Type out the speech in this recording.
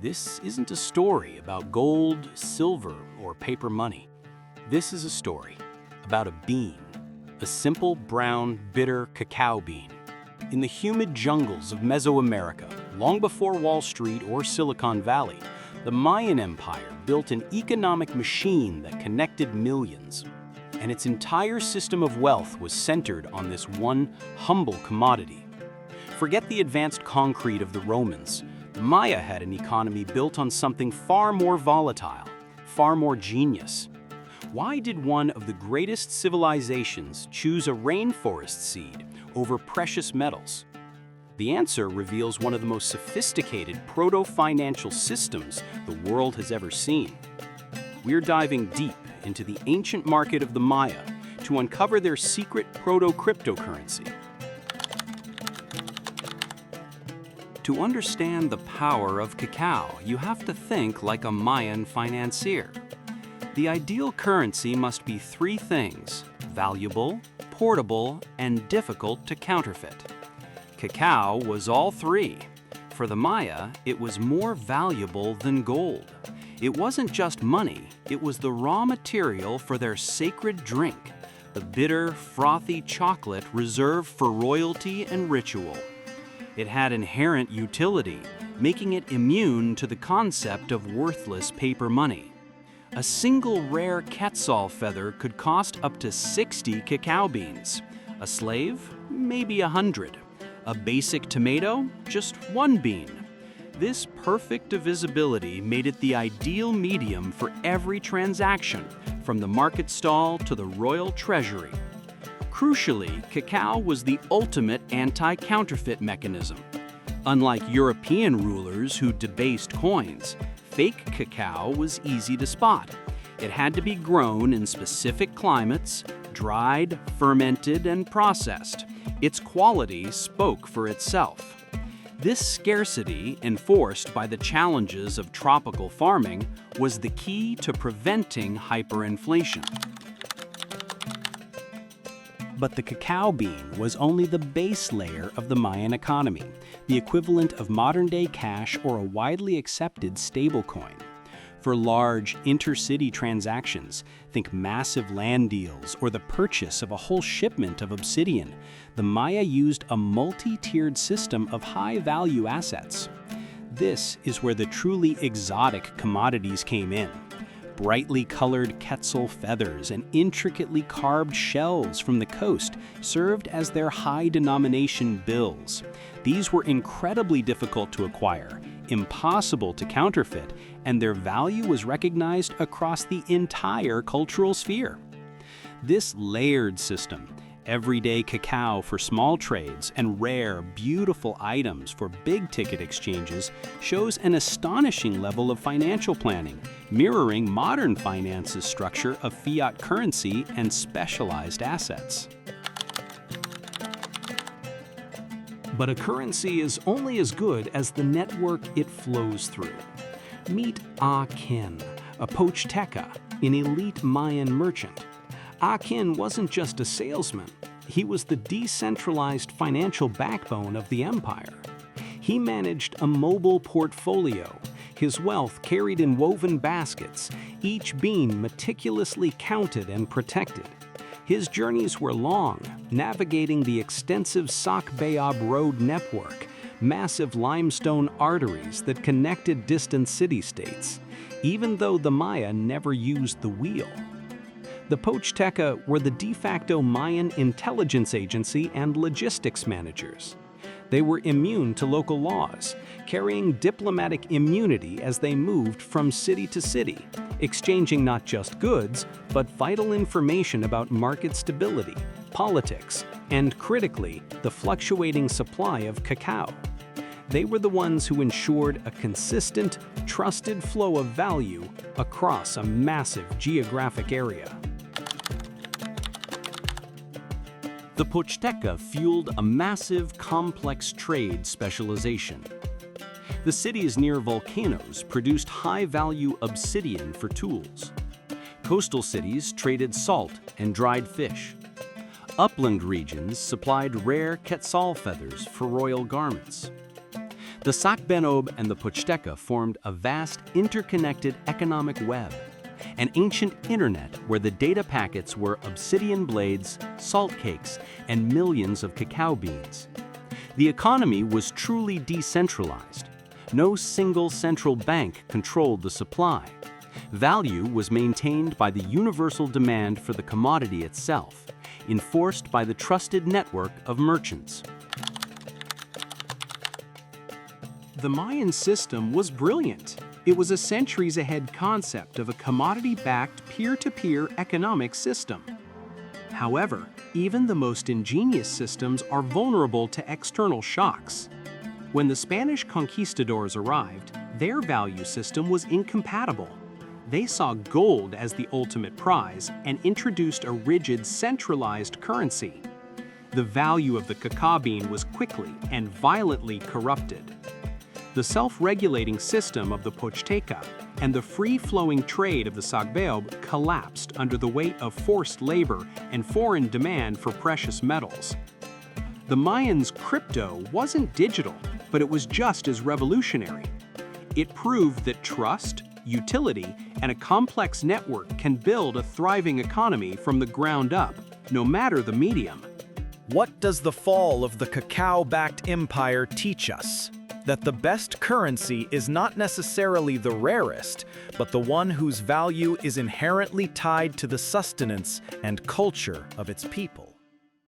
This isn't a story about gold, silver, or paper money. This is a story about a bean, a simple brown, bitter cacao bean. In the humid jungles of Mesoamerica, long before Wall Street or Silicon Valley, the Mayan Empire built an economic machine that connected millions. And its entire system of wealth was centered on this one humble commodity. Forget the advanced concrete of the Romans. The Maya had an economy built on something far more volatile, far more genius. Why did one of the greatest civilizations choose a rainforest seed over precious metals? The answer reveals one of the most sophisticated proto-financial systems the world has ever seen. We're diving deep into the ancient market of the Maya to uncover their secret proto-cryptocurrency. To understand the power of cacao, you have to think like a Mayan financier. The ideal currency must be three things: valuable, portable, and difficult to counterfeit. Cacao was all three. For the Maya, it was more valuable than gold. It wasn't just money, it was the raw material for their sacred drink, the bitter, frothy chocolate reserved for royalty and ritual. It had inherent utility, making it immune to the concept of worthless paper money. A single rare quetzal feather could cost up to 60 cacao beans. A slave? Maybe 100. A basic tomato? Just one bean. This perfect divisibility made it the ideal medium for every transaction, from the market stall to the royal treasury. Crucially, cacao was the ultimate anti-counterfeit mechanism. Unlike European rulers who debased coins, fake cacao was easy to spot. It had to be grown in specific climates, dried, fermented, and processed. Its quality spoke for itself. This scarcity, enforced by the challenges of tropical farming, was the key to preventing hyperinflation. But the cacao bean was only the base layer of the Mayan economy, the equivalent of modern-day cash or a widely accepted stablecoin. For large, intercity transactions, think massive land deals or the purchase of a whole shipment of obsidian, the Maya used a multi-tiered system of high-value assets. This is where the truly exotic commodities came in. Brightly colored quetzal feathers and intricately carved shells from the coast served as their high-denomination bills. These were incredibly difficult to acquire, impossible to counterfeit, and their value was recognized across the entire cultural sphere. This layered system, everyday cacao for small trades and rare, beautiful items for big-ticket exchanges, shows an astonishing level of financial planning, mirroring modern finance's structure of fiat currency and specialized assets. But a currency is only as good as the network it flows through. Meet Akin, a Pochteca, an elite Mayan merchant. Akin wasn't just a salesman, he was the decentralized financial backbone of the empire. He managed a mobile portfolio, his wealth carried in woven baskets, each bean meticulously counted and protected. His journeys were long, navigating the extensive Sac-Bayab road network, massive limestone arteries that connected distant city-states, even though the Maya never used the wheel. The Pochteca were the de facto Mayan intelligence agency and logistics managers. They were immune to local laws, carrying diplomatic immunity as they moved from city to city, exchanging not just goods, but vital information about market stability, politics, and critically, the fluctuating supply of cacao. They were the ones who ensured a consistent, trusted flow of value across a massive geographic area. The Pochteca fueled a massive, complex trade specialization. The cities near volcanoes produced high-value obsidian for tools. Coastal cities traded salt and dried fish. Upland regions supplied rare quetzal feathers for royal garments. The Sacbenob and the Pochteca formed a vast, interconnected economic web, an ancient internet where the data packets were obsidian blades, salt cakes, and millions of cacao beans. The economy was truly decentralized. No single central bank controlled the supply. Value was maintained by the universal demand for the commodity itself, enforced by the trusted network of merchants. The Mayan system was brilliant. It was a centuries-ahead concept of a commodity-backed peer-to-peer economic system. However, even the most ingenious systems are vulnerable to external shocks. When the Spanish conquistadors arrived, their value system was incompatible. They saw gold as the ultimate prize and introduced a rigid, centralized currency. The value of the cacao bean was quickly and violently corrupted. The self-regulating system of the Pochteca and the free-flowing trade of the Sacbenob collapsed under the weight of forced labor and foreign demand for precious metals. The Mayans' crypto wasn't digital, but it was just as revolutionary. It proved that trust, utility, and a complex network can build a thriving economy from the ground up, no matter the medium. What does the fall of the cacao-backed empire teach us? That the best currency is not necessarily the rarest, but the one whose value is inherently tied to the sustenance and culture of its people.